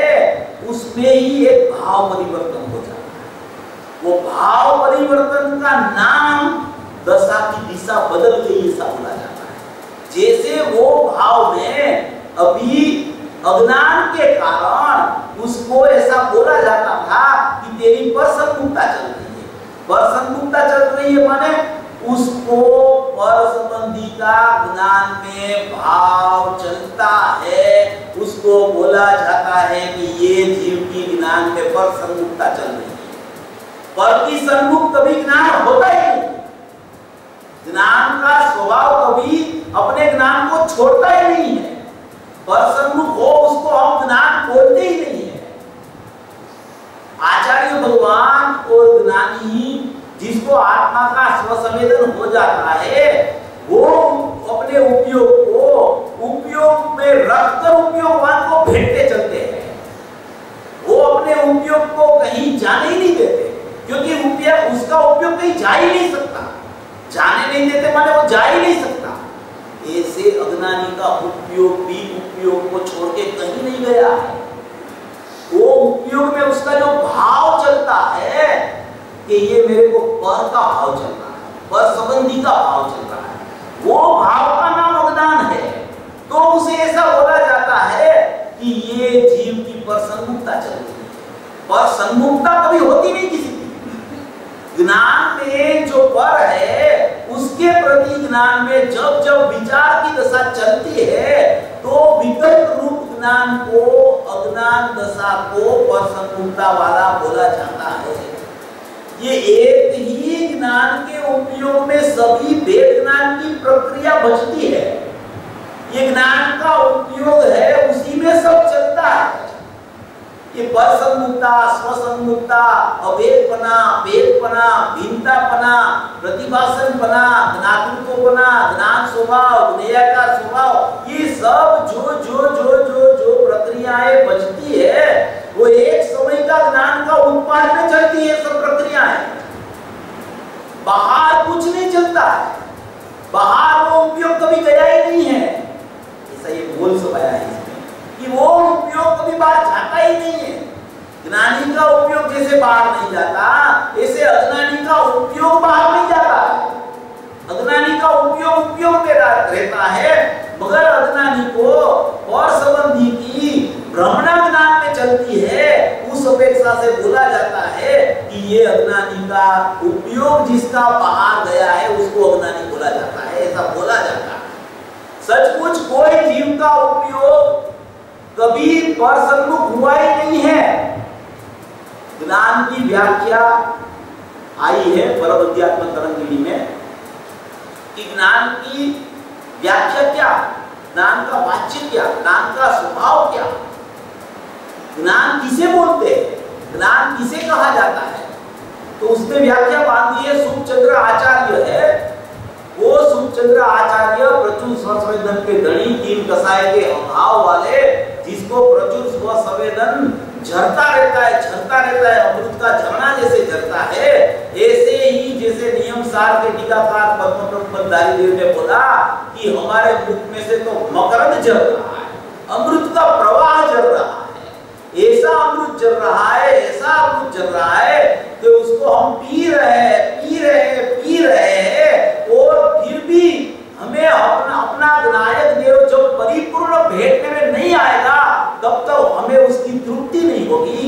उसमें ही एक भाव परिवर्तन हो जाता है। वो भाव परिवर्तन का नाम दशा की दिशा बदल गई ऐसा बोला जाता है। जैसे वो भाव में अभी अज्ञान के कारण उसको ऐसा बोला जाता था कि तेरी पर सन्मुखता चल रही है। पर सन्मुखता चल रही है माने उसको पर संबंधी का ज्ञान में भाव चलता है, उसको बोला जाता है कि ये जीव की ज्ञान में पर सन्मुखता चल रही है। पर की सन्मुख कभी ज्ञान होता ही नहीं। ज्ञान का स्वभाव कभी अपने ज्ञान को छोड़ता ही नहीं है। पर सन्मुख हो उसको हम ज्ञान बोलते ही नहीं है। आचार्य भगवान और ज्ञानी जिसको आत्मा का स्वसंवेदन हो जाता है वो अपने उपयोग में रखकर उपयोगवान को भेंटते चलते हैं। वो अपने उपयोग को कहीं जाने ही नहीं देते, क्योंकि उसका उपयोग कहीं जा ही नहीं सकता। जाने नहीं देते माने वो जा ही नहीं सकता। ऐसे अज्ञानी का उपयोग भी उपयोग को छोड़ के कहीं नहीं गया है। वो उपयोग में उसका जो भाव चलता है कि ये मेरे को पर का भाव चल रहा है, पर संबंधी का भाव चल रहा है, वो भाव का नाम अज्ञान है। तो उसे ऐसा बोला जाता है कि ये जीव की पर सन्मुखता चल रही है। पर सन्मुखता कभी होती नहीं किसी की। ज्ञान में जो पर है उसके प्रति ज्ञान में जब जब विचार की दशा चलती है तो विकल्प रूप ज्ञान को, अज्ञान दशा को पर सन्मुखता वाला बोला जाता है। ये एक ही ज्ञान के उपयोग में सभी वेद ज्ञान की प्रक्रिया बचती है। ये ज्ञान का उपयोग है, उसी में सब चलता है। ये पर सन्मुखता, स्वसन्मुखता, अभेदपना, भेदपना, भिन्नतापना, प्रतिभासनपना, ज्ञातृत्वपना, ज्ञान स्वभाव, ज्ञेयाकार स्वभाव, ये सब जो प्रक्रियाएं बचती है वो एक समय का ज्ञान का उत्पाद में चलती है। सब प्रक्रियाएं बाहर कुछ नहीं चलता है, बाहर वो उपयोग कभी गया ही नहीं है। ऐसा ये बोल सब आया है इसमें कि वो उपयोग कभी बाहर जाता ही नहीं है। ज्ञानी का उपयोग जैसे बाहर नहीं जाता, ऐसे अज्ञानी का उपयोग बाहर नहीं जाता है। अज्ञानी का उपयोग में रहता है, मगर अज्ञानी को और संबंधी की भ्रमणा ज्ञान में चलती है। उस अपेक्षा से बोला जाता है कि ये अज्ञानी का उपयोग जिसका बाहर गया है उसको अज्ञानी बोला जाता है। ऐसा बोला जाता है। सचमुच कोई जीव का उपयोग कभी पर सन्मुख हुआ ही नहीं है। ज्ञान की व्याख्या आई है परमध्यात्म तरंगिणी में कि ज्ञान की व्याख्या क्या, ज्ञान का वाच्य क्या, ज्ञान का स्वभाव क्या, ज्ञान किसे बोलते हैं, ज्ञान किसे कहा जाता है। तो उसमें व्याख्या बांधी है सुखचंद्र आचार्य है। वो सुखचंद्र आचार्य प्रचुर स्वसंवेदन के धनी, तीन कसाय के अभाव वाले, जिसको प्रचुर स्वसंवेदन झरता रहता है, अमृत का झरना जैसे झरता है, ऐसे ही जैसे नियम सार के टीकाकार पद्मनाभधारी देव ने बोला कि हमारे मुख में से तो मकरंद झर रहा है, अमृत का प्रवाह झर रहा है। ऐसा अमृत झर रहा है, ऐसा अमृत झर रहा है कि उसको हम पी रहे हैं और फिर भी हमें अपना नायक देव जब परिपूर्ण भेंटने में नहीं आएगा तब तक हमें उसकी तृप्ति नहीं होगी।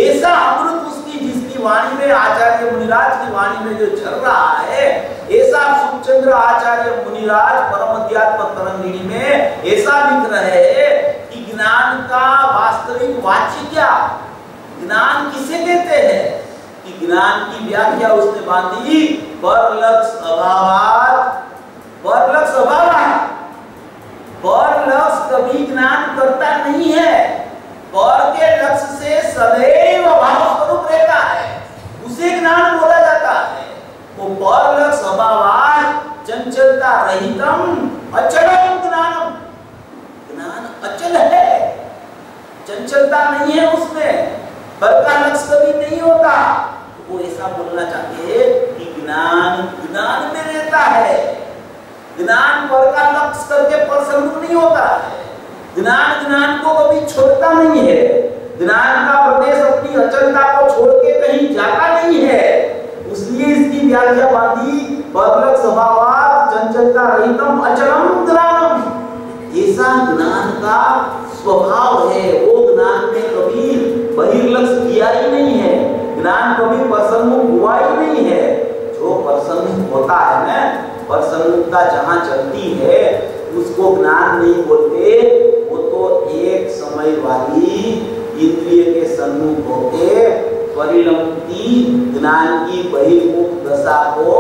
ऐसा अमृत उसकी जिसकी वाणी में, आचार्य मुनिराज की वाणी में जो झर रहा है, ऐसा सुखचंद्र आचार्य मुनिराज परमध्यात्म तरंगिणी में ऐसा लिख रहे हैं कि ज्ञान का वास्तविक वाच्य क्या, ज्ञान किसे कहते हैं। कि ज्ञान की व्याख्या उसने बांधी परलक्ष अभावात्, परलक्ष अभावात्। परलक्ष कभी ज्ञान करता नहीं है, पर के लक्ष्य से सदैव अभाव स्वरूप रहता है, उसे ज्ञान बोला जाता है। वो परलक्ष अभावात् चंचलता रहितम अचलम ज्ञानम, ज्ञान अचल है, चंचलता नहीं है उसमें, पर का लक्ष्य कभी नहीं होता। वो ऐसा बोलना चाहते हैं कि ज्ञान में रहता है, ज्ञान पर का लक्ष्य करके पर सन्मुख नहीं होता है। ज्ञान को कभी छोड़ता नहीं है, ज्ञान का प्रदेश अपनी अचलता को छोड़ के कहीं जाता नहीं है। इसलिए इसकी व्याख्या बांधी परलक्ष अभावात् चंचलता रहितम अचलम ज्ञानम। ऐसा ज्ञान का स्वभाव है। वो ज्ञान में कभी बहिर्लक्ष्य किया ही नहीं है, ज्ञान कभी प्रसन्मुख हुआ ही नहीं है। जो प्रसन्मुख होता है ना, प्रसन्नता जहाँ चलती है उसको ज्ञान नहीं बोलते। वो तो एक समय वाली इंद्रिय के सन्मुख होके परिणमती ज्ञान की बहिर्मुख दशा को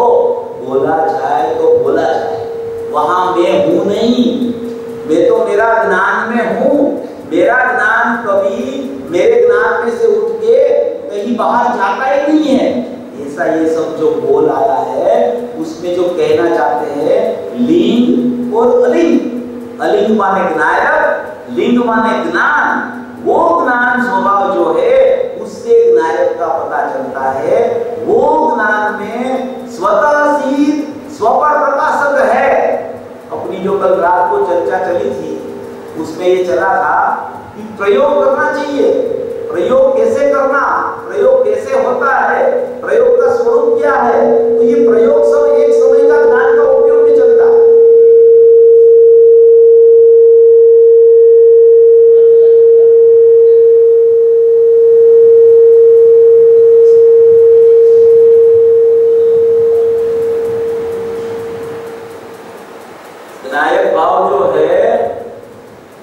बोला जाए तो बोला जाए। वहां मैं हूं नहीं, मैं तो मेरा ज्ञान में हूं। मेरा ज्ञान कभी मेरे ज्ञान में से उठ के कहीं बाहर जाता ही नहीं है। ऐसा ये सब जो बोल आया है उसमें जो कहना चाहते हैं लिंग और अलिंग। अलिंग माने ज्ञायक, लिंग माने ज्ञान। वो ज्ञान स्वभाव जो है उससे ज्ञायक का पता चलता है। वो ज्ञान में स्वतः सिद्ध स्वपर प्रकाशक है। अपनी जो कल रात को चर्चा चली थी उसमें ये चला था कि प्रयोग करना चाहिए। प्रयोग कैसे करना, प्रयोग कैसे होता है, प्रयोग का स्वरूप क्या है। तो ये प्रयोग सब एक समय का ज्ञान का उपयोग में चलता है। विनायक भाव जो है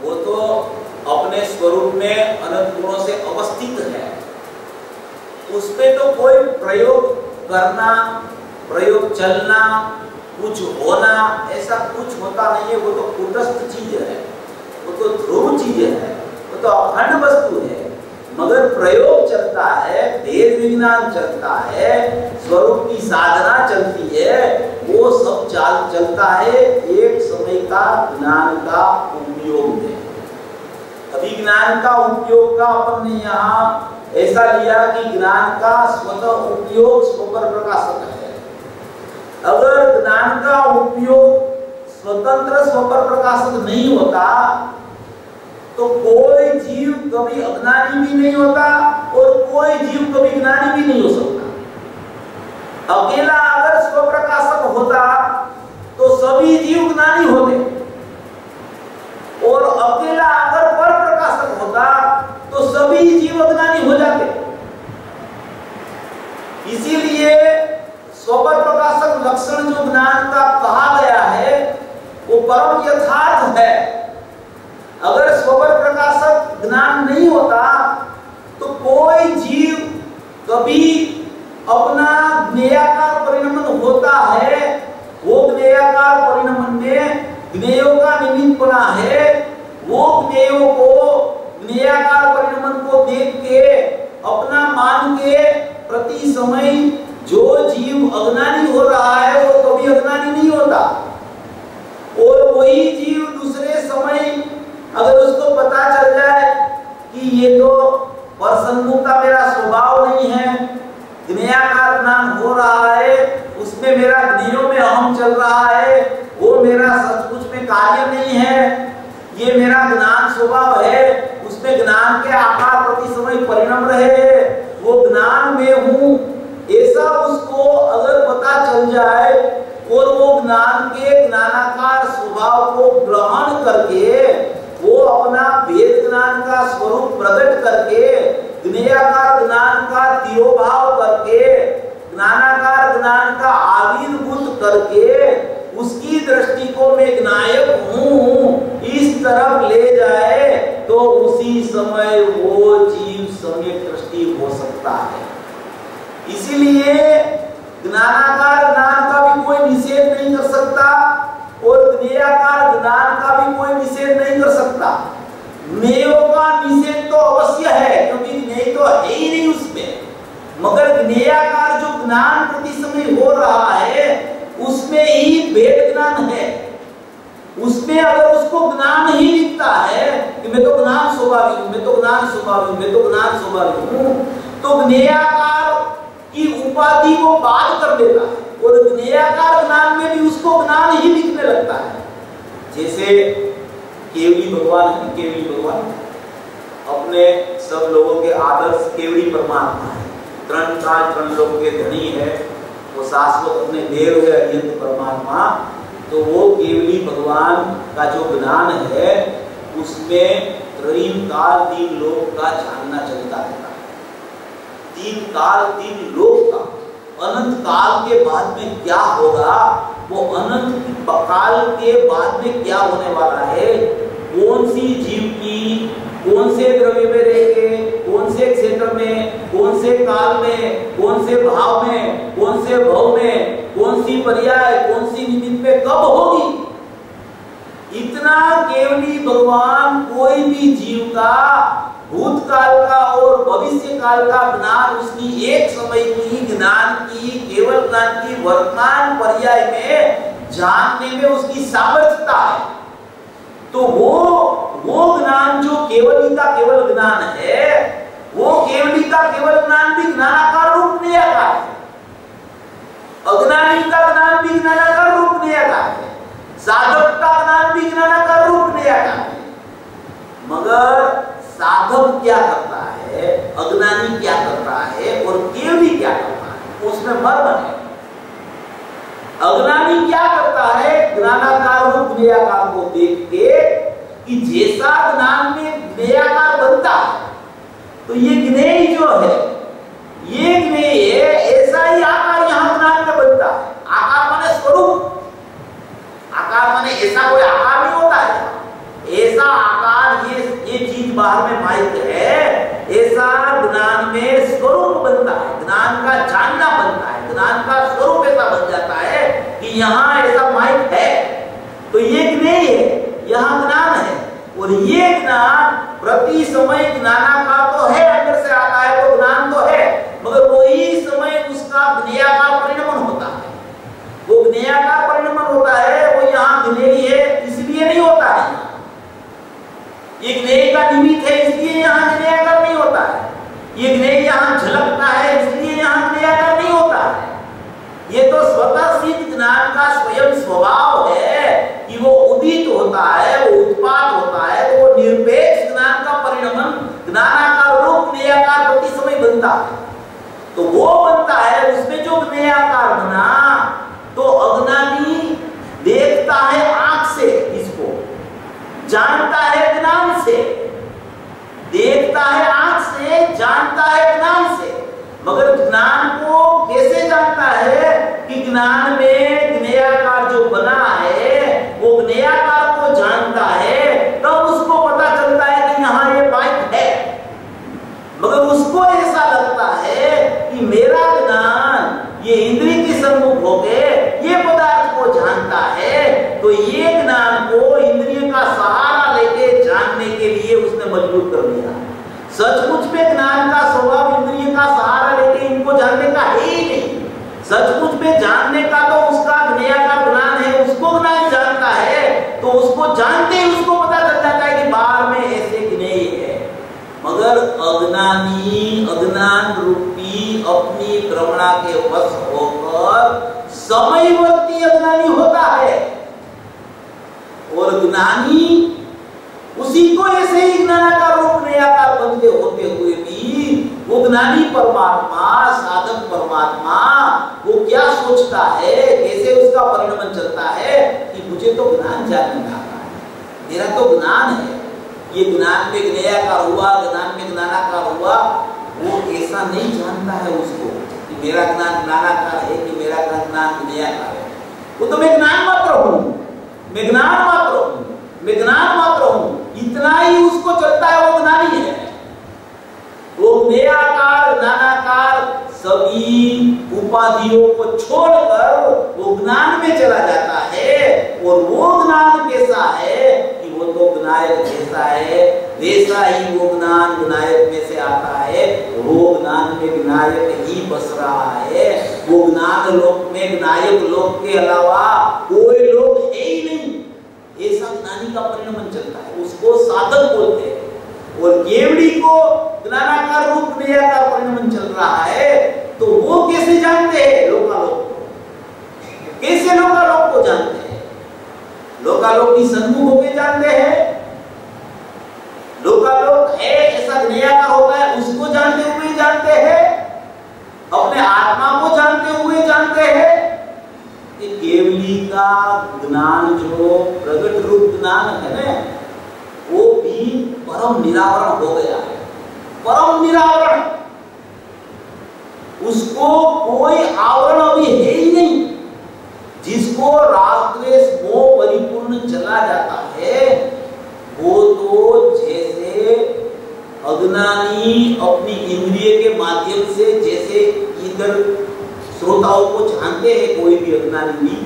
वो तो अपने स्वरूप में अनंत गुणों से अवस्थित है। उसपे तो कोई प्रयोग करना, प्रयोग चलना, कुछ होना ऐसा कुछ होता नहीं है। वो तो कूटस्थ चीज है, वो तो ध्रुव चीज है, वो तो अखंड वस्तु है। मगर प्रयोग चलता है, वेद विज्ञान चलता है, स्वरूप की साधना चलती है, वो सब चलता है एक समय का ज्ञान का उपयोग में। अभी ज्ञान का उपयोग का अपन ने यहाँ ऐसा लिया कि ज्ञान का स्वतः उपयोग स्वपर प्रकाशक है। अगर ज्ञान का उपयोग स्वतंत्र स्वपर प्रकाशक नहीं होता तो कोई जीव कभी अज्ञानी भी नहीं होता और कोई जीव कभी ज्ञानी भी नहीं हो सकता। अकेला अगर स्वप्रकाशक होता तो सभी जीव ज्ञानी होते, और अकेला अगर पर प्रकाशक होता तो सभी जीव अज्ञानी हो जाते। इसीलिए स्वपर प्रकाशक लक्षण जो ज्ञान का कहा गया है वो परम यथार्थ है। अगर स्वपर प्रकाशक ज्ञान नहीं होता तो कोई जीव कभी अपना ज्ञेयाकार परिणमन होता है। वो ज्ञेयाकार परिणमन में ज्ञेयों का निमित्तपना है। वो ज्ञेयों को ज्ञेयाकार परिणमन को देख के अपना मान के प्रति समय जो जीव अज्ञानी हो रहा है वो कभी अज्ञानी नहीं होता। और वही जीव दूसरे समय अगर उसको पता चल जाए कि ये तो परसन्मुख का मेरा स्वभाव नहीं है, ज्ञेयाकार ज्ञान हो रहा है, उसमें मेरा ज्ञेयों में अहम चल रहा है, वो मेरा सचमुच में कार्य नहीं है, ये मेरा ज्ञान स्वभाव है, उसमें ज्ञान के आकार प्रति समय परिणम रहे, वो ज्ञान में हूँ, ऐसा उसको अगर पता चल जाए और वो ज्ञान के ज्ञानाकार स्वभाव को ग्रहण करके वो अपना वेद ज्ञान का स्वरूप प्रकट करके ज्ञेयाकार ज्ञान का तिरोभाव करके ज्ञानाकार ज्ञान का आविर्भूत करके उसकी दृष्टि को मैं ज्ञायक हूँ इस तरफ ले जाए तो उसी समय वो जीव सम्यक दृष्टि हो सकता है। इसीलिए ज्ञानाकार ज्ञान का भी कोई निषेध नहीं कर सकता और ज्ञेयाकार ज्ञान का भी कोई निषेध नहीं कर सकता। ज्ञेयों का निषेध तो अवश्य है क्योंकि ज्ञेय तो है ही नहीं उसमें, मगर ज्ञेयाकार जो ज्ञान प्रति समय हो रहा है उसमें ही वेद ज्ञान है। उसमें अगर उसको ज्ञान ही दिखता है कि मैं तो ज्ञान स्वभावी हूं, मैं तो ज्ञान स्वभावी हूं, मैं तो ज्ञान स्वभावी हूं, तो ज्ञेयाकार की उपाधि वो बात कर देता है और ज्ञेयाकार ज्ञान में भी उसको ज्ञान ही दिखने लगता है। जैसे केवली भगवान है, केवली भगवान अपने सब लोगों के आदर्श केवली परमात्मा है, तरण काल तरण लोक के धनी है, वो शाश्वत अपने देव है अत्यंत परमात्मा। तो वो केवली भगवान का जो ज्ञान है उसमें तीन काल तीन लोक का जानना चलता रहता है। तीन काल तीन लोक का अनंत काल के बाद में क्या होगा, वो अनंत काल के बाद में क्या होने वाला है, कौन सी जीव की कौन से द्रव्य में रहेंगे, कौन से क्षेत्र में, कौन से काल में, कौन से भाव में, कौन से भव में, कौन सी पर्याय, कौन सी निमित्त में कब होगी, इतना केवली भगवान कोई भी जीव का भूतकाल का और भविष्य काल का ज्ञान, उसकी एक समय की ज्ञान की केवल ज्ञान की वर्तमान पर्याय में जानने में उसकी सामर्थ्यता है। तो वो ज्ञान जो केवली का केवल ज्ञान है, वो केवली का केवल ज्ञान भी ज्ञानाकार रूप निराकार है, अज्ञानी का ज्ञान भी ज्ञानाकार रूप निराकार है, साधक का ज्ञान भी ज्ञानाकार रूप निराकार है। मगर साधक क्या करता है, अज्ञानी क्या करता है और केवली क्या करता है, उसमें मर्म है। अज्ञानी क्या करता है, ज्ञानाकार रूप निराकार को देख के कि जैसा ज्ञान में निराकार बनता है तो ये ज्ञेय जो है, ये ज्ञेय है, ऐसा ही आकार यहाँ ज्ञान में बनता है। आकार माने स्वरूप, आकार माने ऐसा कोई आकार नहीं होता है, ऐसा आकार ये चीज बाहर में माइक है, ऐसा ज्ञान में स्वरूप बनता है, ज्ञान का जानना बनता है, ज्ञान का स्वरूप ऐसा बन जाता है कि यहाँ ऐसा माइक है, तो ये ज्ञेय है, यहाँ ज्ञान है। और ये ज्ञान प्रति समय ज्ञानाकार तो है, अंदर से आता है तो ज्ञान तो है, मगर वही समय उसका ज्ञेयाकार परिणमन होता है। वो ज्ञेयाकार परिणमन होता है, वो यहाँ ज्ञेय है इसलिए नहीं होता है, ये ज्ञेय का निमित्त है इसलिए यहाँ ज्ञेयाकार नहीं होता है, ये ज्ञेय यहाँ झलकता है इसलिए यहाँ ज्ञेयाकार नहीं होता है। ये तो स्वतः सिद्ध ज्ञान का स्वयं स्वभाव है कि वो उदित होता है, वो उत्पाद होता है, तो वो निरपेक्ष ज्ञान का परिणमन ज्ञानाकार रूप ज्ञेयाकार प्रति समय बनता है। तो वो बनता है, उसमें जो ज्ञेयाकार बना, तो अज्ञानी देखता है आंख से, इसको जानता है ज्ञान से, देखता है आंख से, जानता है ज्ञान से, मगर ज्ञान को कैसे जानता है कि ज्ञान में ज्ञेयाकार जो बना है वो ज्ञेयाकार को जानता है, तब उसको पता चलता है कि यहाँ ये बाइक है। मगर उसको ऐसा लगता है कि मेरा ज्ञान ये इंद्रिय के सम्मुख होके ये पदार्थ को जानता है, तो ये ज्ञान को इंद्रिय का सहारा लेके जानने के लिए उसने मजबूर कर दिया। सचमुच में ज्ञान का स्वभाव इंद्रिय का सहारा लेके इनको जानने का है ही नहीं। सचमुच में जानने का तो उसका ज्ञेयाकार ज्ञान है, उसको ज्ञान जानता है, तो उसको जानते ही उसको पता चल जाता है कि बाहर में ऐसे ज्ञेय है। मगर अज्ञानी अज्ञान रूपी अपनी भ्रमणा के वश होकर समयवर्ती अज्ञानी होता है, और ज्ञानी उसी को ऐसे ही ज्ञानाकार रूप निराकार बनते होते हुए भी वो ज्ञानी परमात्मा, साधक परमात्मा, वो क्या सोचता है, कैसे उसका परिणमन चलता है कि मुझे तो ज्ञान जानने का आता है, मेरा तो ज्ञान है, ये ज्ञान में ज्ञेयाकार हुआ, ज्ञान में ज्ञानाकार हुआ। वो ऐसा नहीं जानता है उसको कि मेरा ज्ञान ज्ञानाकार है कि मेरा ज्ञान ज्ञेयाकार है। वो तो मैं ज्ञान मात्र हूँ, मैं ज्ञान मात्र हूँ, मैं ज्ञान मात्र हूँ, इतना ही उसको चलता है, वो ज्ञानी है। वो ज्ञेयाकार ज्ञानाकार सभी उपाधियों को छोड़कर वो ज्ञान में चला जाता है, और वो ज्ञान कैसा है कि वो तो ज्ञायक जैसा है, वैसा ही वो ज्ञान ज्ञायक में से आता है, वो ज्ञान में ज्ञायक ही बस रहा है। वो ज्ञान लोक में ज्ञायक लोक के अलावा कोई लोक है ही नहीं, ऐसा ज्ञानी का परिणमन चलता है, उसको साधक बोलते हैं। और केवड़ी को ज्ञानाकार रूप निराकार परिणमन चल रहा है, तो वो कैसे जानते हैं लोकालोक को, कैसे लोकालोक को जानते हैं? लोकालोक की सन्मुख होकर जानते हैं, लोकालोक है ऐसा निराकार होता है उसको जानते हुए जानते हैं, अपने आत्मा को जानते हुए जानते हैं। ये केवली का ज्ञान जो प्रगट रूप ज्ञान है ना, वो भी परम निरावरण हो गया है। परम निरावरण, उसको कोई आवरण अभी है ही नहीं। जिसको राग द्वेष मोह परिपूर्ण चला जाता है, वो तो जैसे अज्ञानी अपनी इंद्रिय के माध्यम से जैसे इधर श्रोताओं को जानते हैं कोई भी अज्ञानी,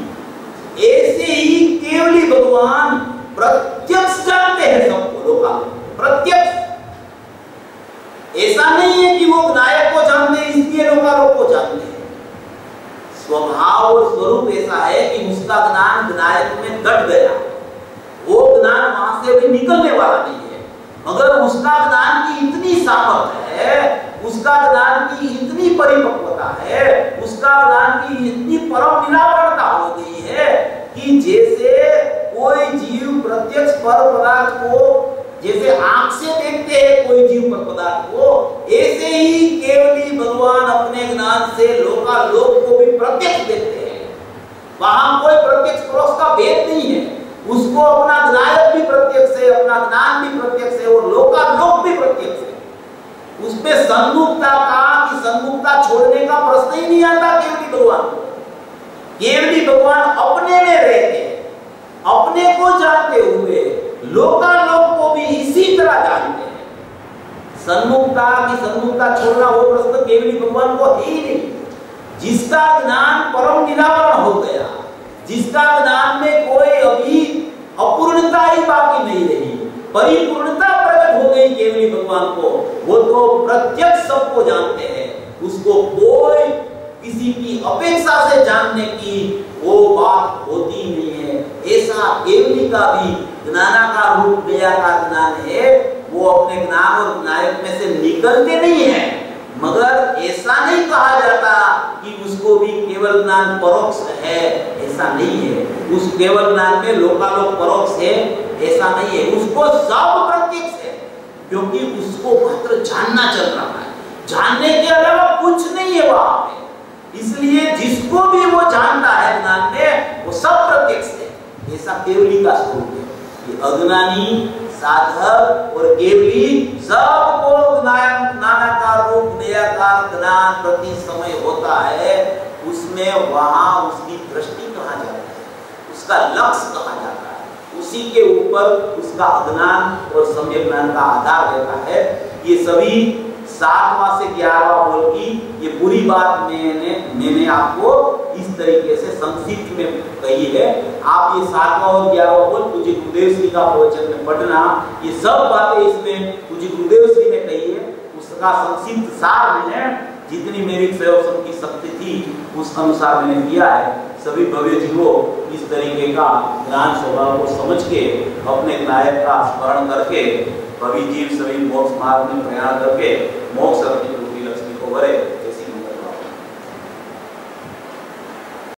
ऐसे ही केवली भगवान प्रत्यक्ष जानते हैं सबको, लोग प्रत्यक्ष। ऐसा नहीं है कि वो नायक को जानते हैं इसलिए लोग को जानते हैं। स्वभाव और स्वरूप ऐसा है कि उसका ज्ञान विनायक में दट गया, वो ज्ञान वहां से भी निकलने वाला नहीं है। मगर उसका ज्ञान की इतनी सामर्थ्य है, उसका ज्ञान की इतनी परिपक्वता है, उसका ज्ञान की इतनी परम निरावरणता हो गई है कि जैसे कोई जीव प्रत्यक्ष पर पदार्थ को जैसे आंख से देखते हैं कोई जीव पर पदार्थ को, ऐसे ही केवली भगवान अपने ज्ञान से लोकालोक को भी प्रत्यक्ष देखते हैं। वहां कोई प्रत्यक्ष परोक्ष का भेद नहीं है। उसको अपना ज्ञायक भी प्रत्यक्ष है, अपना ज्ञान भी प्रत्यक्ष है और लोकालोक भी प्रत्यक्ष है। उसमें सन्मुखता कि सन्मुखता छोड़ने का प्रश्न ही नहीं आता केवली भगवान को। केवली भगवान अपने में रहते हैं, अपने को जानते हुए लोकालोक को भी इसी तरह जानते हैं। सन्मुखता की सन्मुखता छोड़ना वो प्रश्न केवली भगवान को है ही नहीं। जिसका ज्ञान परम निरावरण हो गया, जिसका ज्ञान में कोई अभी अपूर्णता ही बाकी नहीं रही, परिपूर्णता प्रकट हो गई केवली भगवान को, वो तो प्रत्यक्ष सबको जानते हैं। उसको कोई किसी की अपेक्षा से जानने की वो बात होती नहीं है। ऐसा केवली का भी ज्ञानाकार रूप निराकार ज्ञान है, वो अपने ज्ञान और नायक में से निकलते नहीं है। मगर ऐसा नहीं कहा जाता कि उसको भी केवल ज्ञान परोक्ष है, ऐसा नहीं है। उस केवल ज्ञान में लोकालोक परोक्ष है, ऐसा नहीं है। उसको सब प्रत्यक्ष है, क्योंकि उसको मात्र जानना चल रहा है, जानने के अलावा कुछ नहीं है वहां पे। इसलिए जिसको भी वो जानता है ज्ञान में, वो सब प्रत्यक्ष है। ऐसा केवली का स्वरूप है कि अज्ञानी, साधक और केवली सबको नानाकार रूप निराकार ज्ञान प्रति समय होता है। उसमें वहां उसकी दृष्टि कहा जाता है, उसका लक्ष्य कहा जाता है, उसी के ऊपर उसका अज्ञान और सम्यक ज्ञान का आधार रहता है। ये सभी 7वां से 11वां बोल की ये पूरी बात मैंने आपको इस तरीके से संक्षिप्त में कही है। आप ये 7वां और 11वां बोल पूज्य गुरुदेव श्री का प्रवचन में पढ़ना, ये सब बातें इसमें पूज्य गुरुदेव श्री ने कही है। उसका संक्षिप्त सार में जितनी मेरी प्रयोजन की शक्ति थी उस अनुसार मैंने किया है। सभी भव्य जीवों इस तरीके का ज्ञान स्वभाव को समझ के अपने नायक का स्मरण करके भवी जीव सभी मोक्ष मार्ग में प्रयाण करके मोक्ष अपनी लक्ष्मी को वरे।